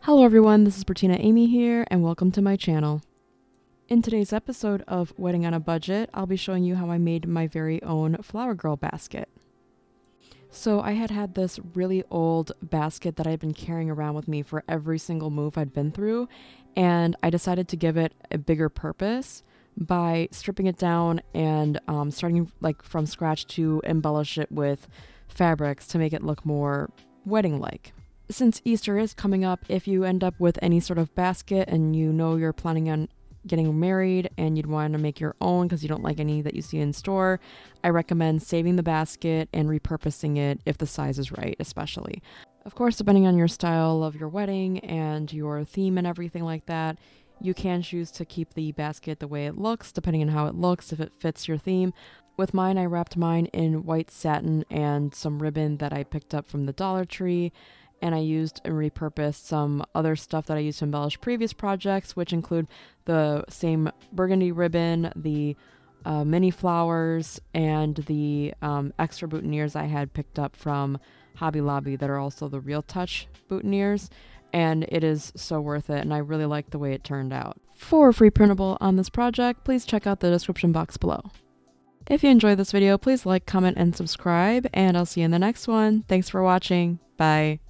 Hello everyone, this is Bertina Amy here, and welcome to my channel. In today's episode of Wedding on a Budget, I'll be showing you how I made my very own flower girl basket. So I had this really old basket that I'd been carrying around with me for every single move I'd been through, and I decided to give it a bigger purpose by stripping it down and starting from scratch to embellish it with fabrics to make it look more wedding-like. Since Easter is coming up, if you end up with any sort of basket and you know you're planning on getting married and you'd want to make your own because you don't like any that you see in store, I recommend saving the basket and repurposing it if the size is right, especially. Of course, depending on your style of your wedding and your theme and everything like that, you can choose to keep the basket the way it looks, depending on how it looks, if it fits your theme. With mine, I wrapped mine in white satin and some ribbon that I picked up from the Dollar Tree. And I used and repurposed some other stuff that I used to embellish previous projects, which include the same burgundy ribbon, the mini flowers, and the extra boutonnieres I had picked up from Hobby Lobby that are also the Real Touch boutonnieres. And it is so worth it, and I really like the way it turned out. For a free printable on this project, please check out the description box below. If you enjoyed this video, please like, comment, and subscribe, and I'll see you in the next one. Thanks for watching. Bye.